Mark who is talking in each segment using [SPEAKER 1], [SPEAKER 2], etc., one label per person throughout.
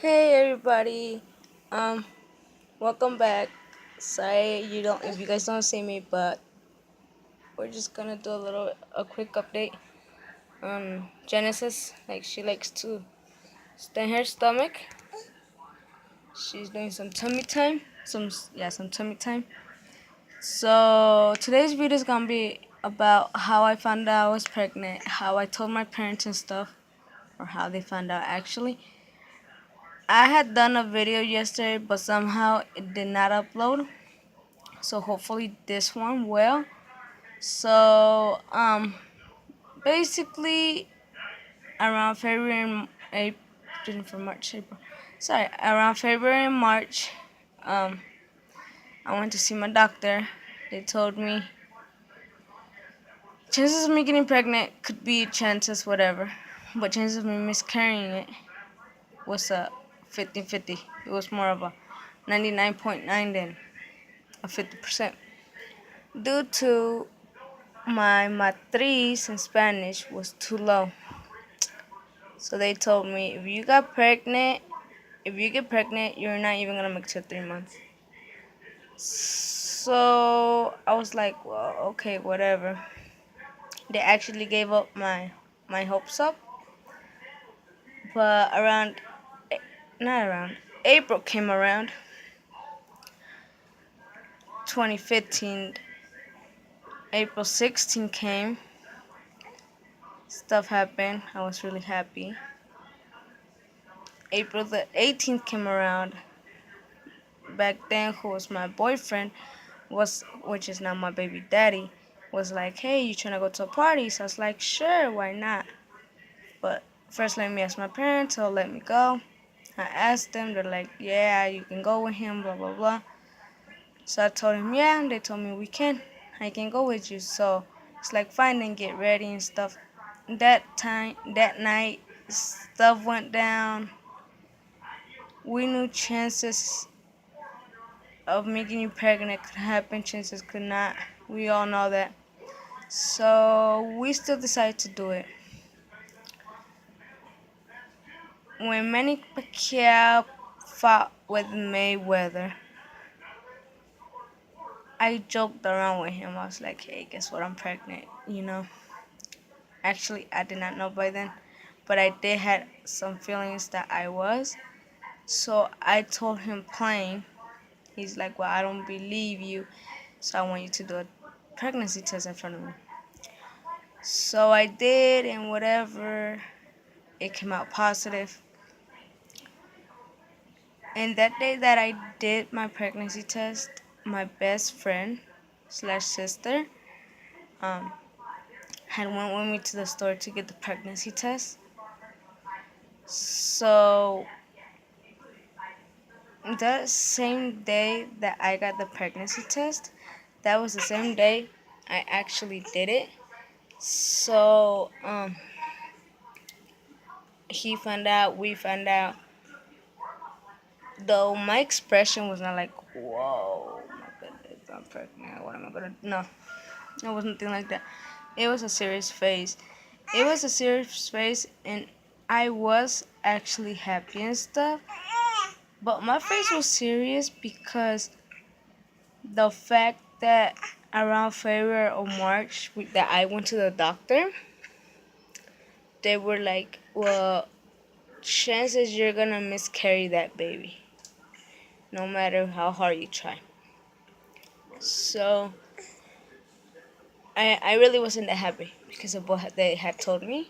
[SPEAKER 1] Hey everybody, um, welcome back. Sorry if you guys don't see me, but we're just gonna do a quick update on Genesis. Like she likes to stay in her stomach. She's doing some tummy time, some tummy time. So today's video is gonna be about how I found out I was pregnant, how I told my parents and stuff, or how they found out actually. I had done a video yesterday, but somehow it did not upload. So hopefully this one will. So basically around February and April, for March, April. Sorry, around February and March, um, I went to see my doctor. They told me chances of me getting pregnant could be chances whatever, but chances of me miscarrying it was a 50-50. It was more of a 99.9 than a 50%. Due to my matriz in Spanish was too low. So they told me if you get pregnant, you're not even gonna make it to 3 months. So I was like, well, okay, whatever. They actually gave up my hopes up. But not around, April came around, 2015. April 16 came. Stuff happened. I was really happy. April the 18th came around. Back then, who was my boyfriend, which is now my baby daddy, was like, hey, you trying to go to a party? So I was like, sure, why not? But first let me ask my parents, they'll let me go. I asked them, they're like, yeah, you can go with him, blah, blah, blah. So I told him, yeah, and they told me I can go with you. So it's like, fine, then get ready and stuff. That night, stuff went down. We knew chances of making you pregnant could happen, chances could not. We all know that. So we still decided to do it. When Manny Pacquiao fought with Mayweather, I joked around with him. I was like, hey, guess what? I'm pregnant, you know? Actually, I did not know by then, but I did have some feelings that I was. So I told him plain. He's like, well, I don't believe you, so I want you to do a pregnancy test in front of me. So I did, and whatever, it came out positive. And that day that I did my pregnancy test, my best friend slash sister um, had went with me to the store to get the pregnancy test. So that same day that I got the pregnancy test, that was the same day I actually did it. So he found out, we found out. Though my expression was not like, whoa, my goodness, I'm pregnant, what am I gonna do? No, it was nothing like that. It was a serious phase. It was a serious phase, and I was actually happy and stuff. But my face was serious because the fact that around February or March that I went to the doctor, they were like, well, chances you're gonna miscarry that baby, no matter how hard you try. So I really wasn't that happy because of what they had told me.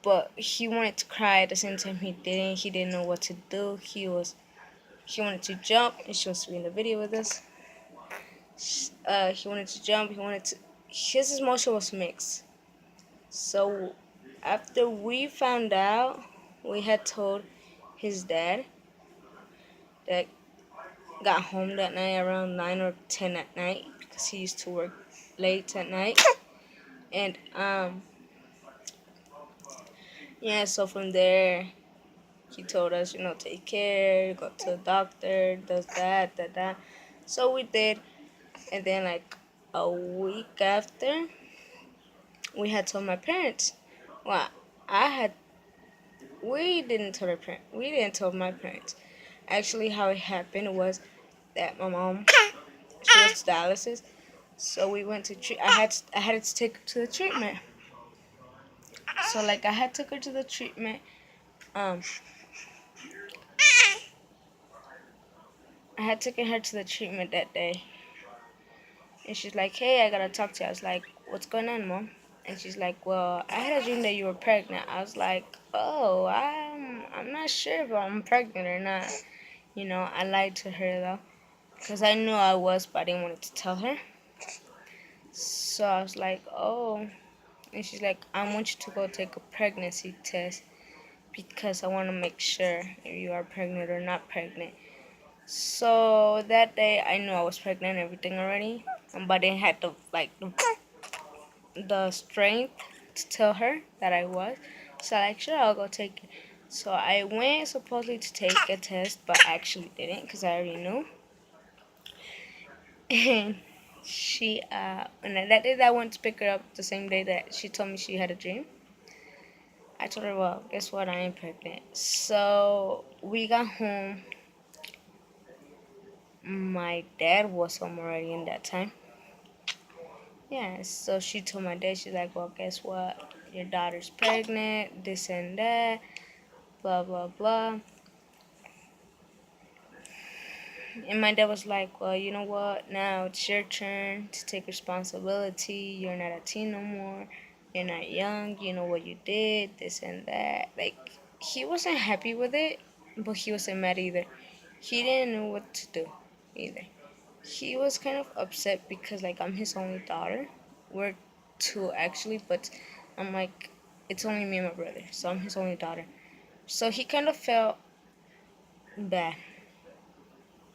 [SPEAKER 1] But he wanted to cry at the same time he didn't. He didn't know what to do. He wanted to jump. And she was in the video with us. He wanted to jump. His emotion was mixed. So after we found out, we had told his dad that got home that night around 9 or 10 at night because he used to work late at night. And yeah, so from there he told us, take care, go to the doctor, does that. So we did, and then like a week after, we had told my parents. Well, I had We didn't tell my parents. Actually, how it happened was that my mom, she was dialysis, so we went to I had to take her to the treatment. So like I had took her to the treatment. Um, I had taken her to the treatment that day, and she's like, "Hey, I gotta talk to you." I was like, "What's going on, mom?" And she's like, "Well, I had a dream that you were pregnant." I was like, "Oh, I'm not sure if I'm pregnant or not." I lied to her though, because I knew I was, but I didn't want to tell her. So I was like, "Oh," and she's like, "I want you to go take a pregnancy test because I want to make sure if you are pregnant or not pregnant." So that day, I knew I was pregnant and everything already, but I didn't have the strength to tell her that I was. So like, sure, I'll go take it. So I went supposedly to take a test, but I actually didn't because I already knew. And and that day that I went to pick her up the same day that she told me she had a dream. I told her, well, guess what? I am pregnant. So we got home. My dad was home already in that time. Yeah, so she told my dad, she's like, well, guess what? Your daughter's pregnant, this and that, blah, blah, blah. And my dad was like, well, you know what? Now it's your turn to take responsibility. You're not a teen no more. You're not young. You know what you did, this and that. Like, he wasn't happy with it, but he wasn't mad either. He didn't know what to do either. He was kind of upset because, like, I'm his only daughter. We're two, actually, but I'm like, it's only me and my brother, so I'm his only daughter. So he kind of felt bad,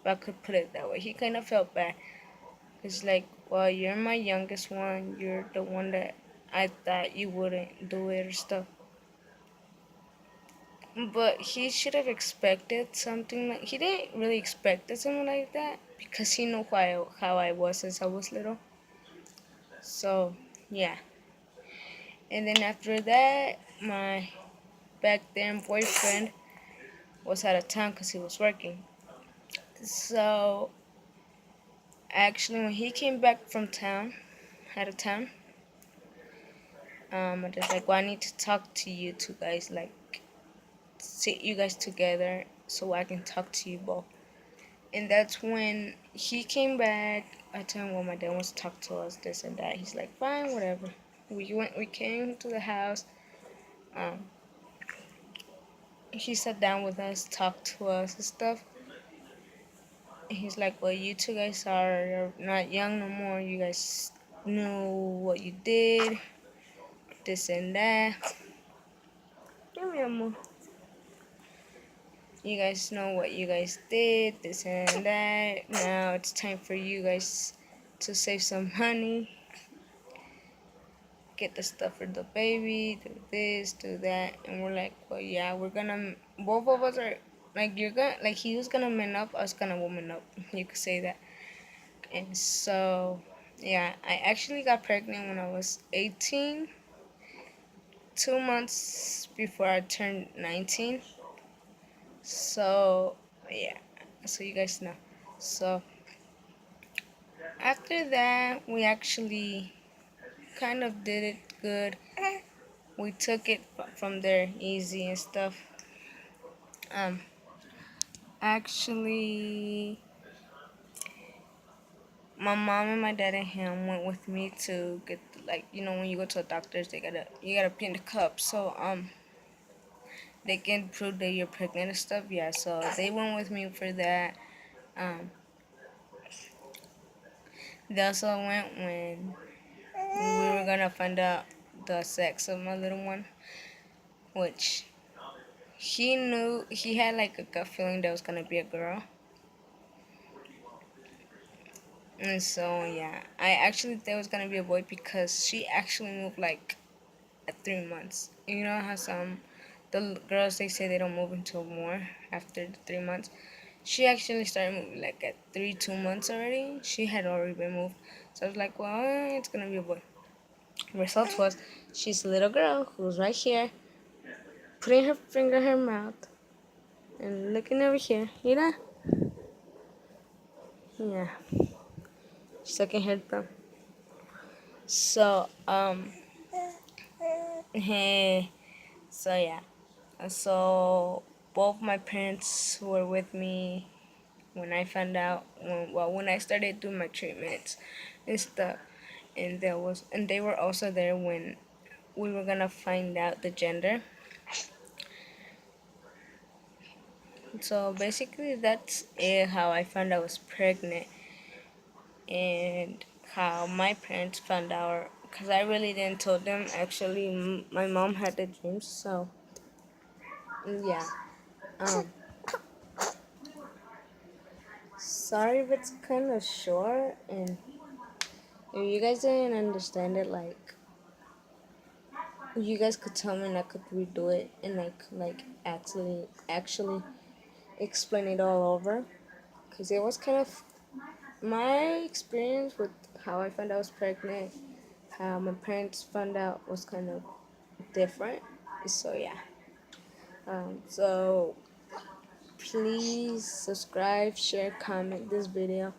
[SPEAKER 1] if I could put it that way. He kind of felt bad. It's like, well, you're my youngest one. You're the one that I thought you wouldn't do it or stuff. But he should have expected something like he didn't really expect something like that because he knew how I was since I was little. So yeah, and then after that, my back then boyfriend was out of town because he was working. So actually, when he came back from town, out of town, I just like, well, I need to talk to you two guys, like sit you guys together so I can talk to you both. And that's when he came back. I told him, well, my dad wants to talk to us, this and that. He's like, fine, whatever. We came to the house. Um, he sat down with us, talked to us and stuff. And he's like, well, you two guys are not young no more. You guys knew what you did, this and that. Give me a more. You guys know what you guys did, this and that. Now it's time for you guys to save some money, get the stuff for the baby, do this, do that. And we're like, well, yeah, both of us are, like, he was gonna man up, I was gonna woman up. You could say that. And so, yeah, I actually got pregnant when I was 18, 2 months before I turned 19. So, yeah, so you guys know. So, after that, we actually kind of did it good. We took it from there easy and stuff. Um, actually, my mom and my dad and him went with me to get, like, when you go to a doctor's, you gotta pee in the cup. So they can prove that you're pregnant and stuff. Yeah, so they went with me for that. Um, they also went when we were gonna find out the sex of my little one, which he knew he had like a gut feeling that was gonna be a girl. And so yeah, I actually thought it was gonna be a boy because she actually moved like at 3 months. You know how girls they say they don't move until more after the 3 months. She actually started moving like at 2 months already. She had already been moved. So I was like, well, it's gonna be a boy. Result was she's a little girl who's right here. putting her finger in her mouth and looking over here. You know? Yeah. Sucking her thumb. So, hey. So, yeah. So, both my parents were with me when I found out, when I started doing my treatments and stuff. And they were also there when we were gonna find out the gender. So basically, that's it. How I found I was pregnant, and how my parents found out. Cause I really didn't tell them. Actually, my mom had the dreams. So yeah. Um. Sorry if it's kind of short, and if you guys didn't understand it, like you guys could tell me and I could redo it and actually explain it all over. Cause it was kind of my experience with how I found out I was pregnant, how my parents found out was kind of different. So yeah. So please subscribe, share, comment this video,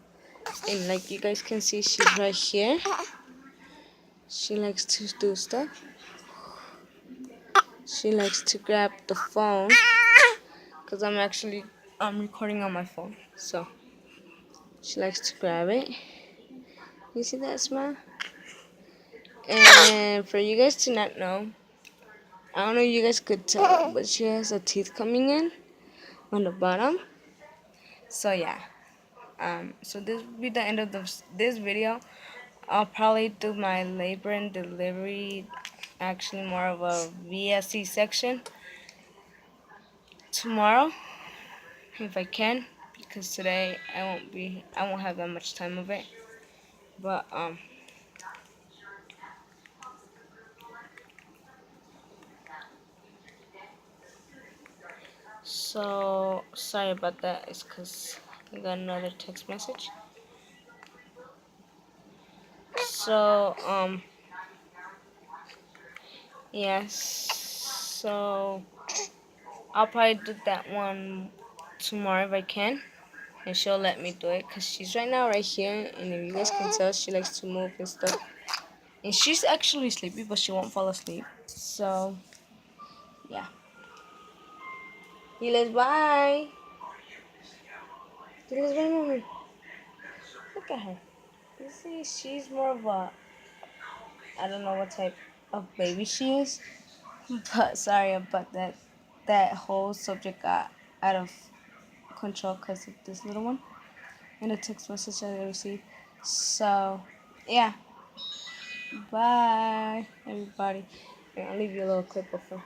[SPEAKER 1] and like you guys can see, she's right here. She likes to do stuff. She likes to grab the phone because I'm recording on my phone. So she likes to grab it. You see that smile? And for you guys to not know, I don't know if you guys could tell, but she has a teeth coming in on the bottom. So yeah. So this will be the end of this video. I'll probably do my labor and delivery, actually more of a VSC section tomorrow, if I can, because today I won't have that much time of it. But so sorry about that. It's because I got another text message. So yes. So I'll probably do that one tomorrow if I can, and she'll let me do it because she's right now right here, and if you guys can tell, she likes to move and stuff. And she's actually sleepy, but she won't fall asleep. So yeah. Diles bye. Diles bye, mommy. Look at her. You see, she's more of a, I don't know what type of baby she is. But sorry about that. That whole subject got out of control because of this little one and the text message that I received. So, yeah. Bye, everybody. I'll leave you a little clip of her.